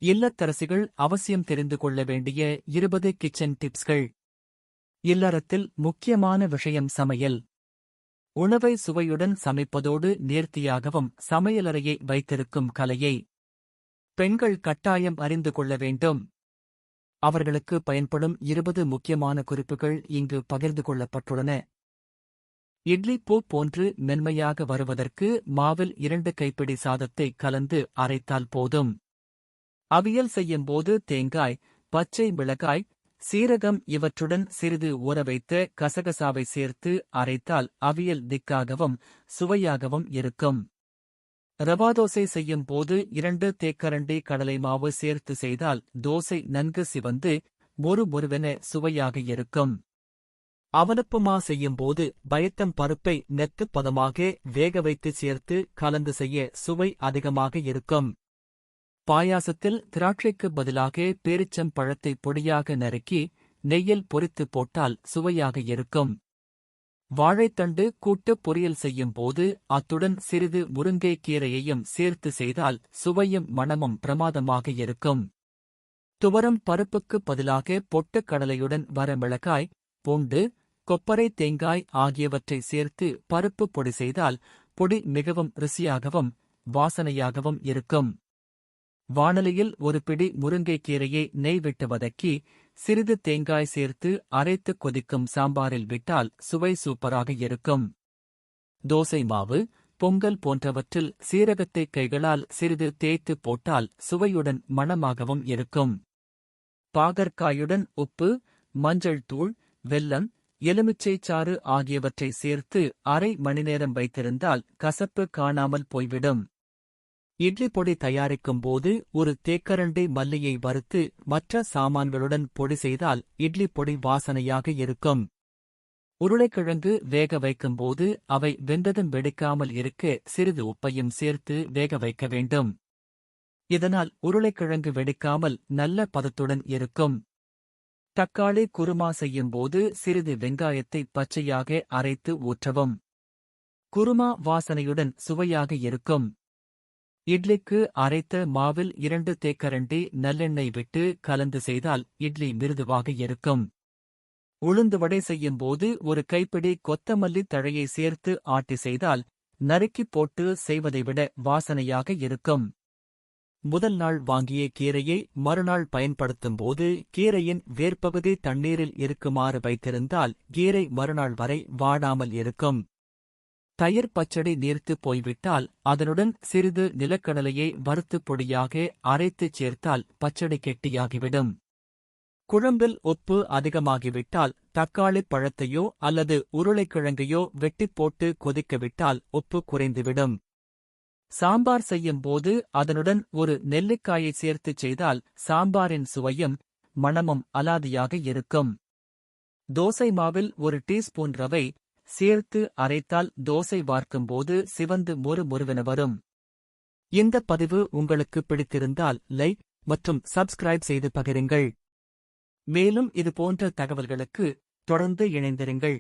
இல்லத்தரசிகள் அவசியம் தெரிந்து கொள்ள வேண்டிய 20 கிச்சன் டிப்ஸ்கள். இல்லறத்தில் முக்கியமான விஷயம் சமையல். உணவை சுவையுடன் சமைப்பதோடு நேர்த்தியாகவும் சமையலறையை வைத்திருக்கும் கலையை பெண்கள் கட்டாயம் அறிந்து கொள்ள வேண்டும். அவர்களுக்கு பயன்படும் 20 முக்கியமான குறிப்புகள் இங்கு பகிர்ந்து கொள்ளப்பட்டுள்ளன. இட்லி பூ போன்று மென்மையாக வருவதற்கு மாவில் 2 கைப்பிடி சாதத்தை கலந்து அரைத்தால் போதும். அவியல் செய்யும்போது தேங்காய், பச்சை மிளகாய், சீரகம் இவற்றுடன் சிறிது ஊறவைத்த கசகசாவை சேர்த்து அரைத்தால் அவியல் திக்காகவும் சுவையாகவும் இருக்கும். ரவா தோசை செய்யும் போது 2 தேக்கரண்டி கடலை மாவு சேர்த்து செய்தால் தோசை நன்கு சிவந்து மொறுமொறுவென சுவையாக இருக்கும். அவலப்புமா செய்யும்போது பயத்தம் பருப்பை நெத்துப் பதமாக வேக வைத்து சேர்த்து கலந்து செய்ய சுவை அதிகமாக இருக்கும். பாயாசத்தில் திராட்சைக்கு பதிலாக பேரிச்சம் பழத்தை பொடியாக நறுக்கி நெய்யில் பொரித்து போட்டால் சுவையாக இருக்கும். வாழைத்தண்டு கூட்டு பொரியல் செய்யும் போது அத்துடன் சிறிது முருங்கை கீரையையும் சேர்த்து செய்தால் சுவையும் மணமும் பிரமாதமாக இருக்கும். துவரம் பருப்புக்கு பதிலாக பொட்டுக் கடலையுடன் வரமிளகாய், பூண்டு, கொப்பரை தேங்காய் ஆகியவற்றை சேர்த்து பருப்பு பொடி செய்தால் பொடி மிகவும் ருசியாகவும் வாசனையாகவும் இருக்கும். வாணலியில் ஒரு பிடி முருங்கைக்கீரையை நெய் விட்டு வதக்கி சிறிது தேங்காய் சேர்த்து அரைத்து கொதிக்கும் சாம்பாரில் விட்டால் சுவை சூப்பராக இருக்கும். தோசை மாவு, பொங்கல் போன்றவற்றில் சீரகத்தை கைகளால் சிறிது தேய்த்து போட்டால் சுவையுடன் மணமாகவும் இருக்கும். பாகற்காயுடன் உப்பு, மஞ்சள் தூள், வெல்லம், எலுமிச்சை சாறு ஆகியவற்றை சேர்த்து அரை மணிநேரம் வைத்திருந்தால் கசப்பு காணாமல் போய்விடும். இட்லி பொடி தயாரிக்கும் போது ஒரு தேக்கரண்டி மல்லியை வறுத்து மற்ற சாமான்களுடன் பொடி செய்தால் இட்லி பொடி வாசனையாக இருக்கும். உருளைக்கிழங்கு வேக வைக்கும்போது அவை வெந்ததும் வெடிக்காமல் இருக்க சிறிது உப்பையும் சேர்த்து வேக வைக்க வேண்டும். இதனால் உருளைக்கிழங்கு வெடிக்காமல் நல்ல பதத்துடன் இருக்கும். தக்காளி குருமா செய்யும்போது சிறிது வெங்காயத்தை பச்சையாக அரைத்து ஊற்றவும். குருமா வாசனையுடன் சுவையாக இருக்கும். இட்லிக்கு அரைத்த மாவில் 2 தேக்கரண்டி நல்லெண்ணெய் விட்டு கலந்து செய்தால் இட்லி மிருதுவாக இருக்கும். உளுந்து வடை செய்யும்போது ஒரு கைப்பிடி கொத்தமல்லி தழையை சேர்த்து ஆட்டி செய்தால் நறுக்கிப் போட்டு செய்வதை விட வாசனையாக இருக்கும். முதல் நாள் வாங்கிய கீரையை மறுநாள் பயன்படுத்தும்போது கீரையின் வேர்ப்பகுதி தண்ணீரில் இருக்குமாறு வைத்திருந்தால் கீரை மறுநாள் வரை வாடாமல் இருக்கும். தயிர் பச்சடி நீர்த்து போய்விட்டால் அதனுடன் சிறிது நிலக்கடலையை வறுத்து பொடியாக அரைத்துச் சேர்த்தால் பச்சடி கெட்டியாகிவிடும். குழம்பில் உப்பு அதிகமாகிவிட்டால் தக்காளிப் பழத்தையோ அல்லது உருளைக்கிழங்கையோ வெட்டிப் போட்டு கொதிக்கவிட்டால் உப்பு குறைந்துவிடும். சாம்பார் செய்யும்போது அதனுடன் ஒரு நெல்லிக்காயை சேர்த்துச் செய்தால் சாம்பாரின் சுவையும் மணமும் அலாதியாக இருக்கும். தோசை மாவில் ஒரு டீஸ்பூன் ரவை சேர்த்து அரைத்தால் தோசை வார்க்கும்போது சிவந்து மொறுமொறுவென வரும். இந்த பதிவு உங்களுக்கு பிடித்திருந்தால் லைக் மற்றும் சப்ஸ்கிரைப் செய்து பகிருங்கள். மேலும் இது போன்ற தகவல்களுக்கு தொடர்ந்து இணைந்திருங்கள்.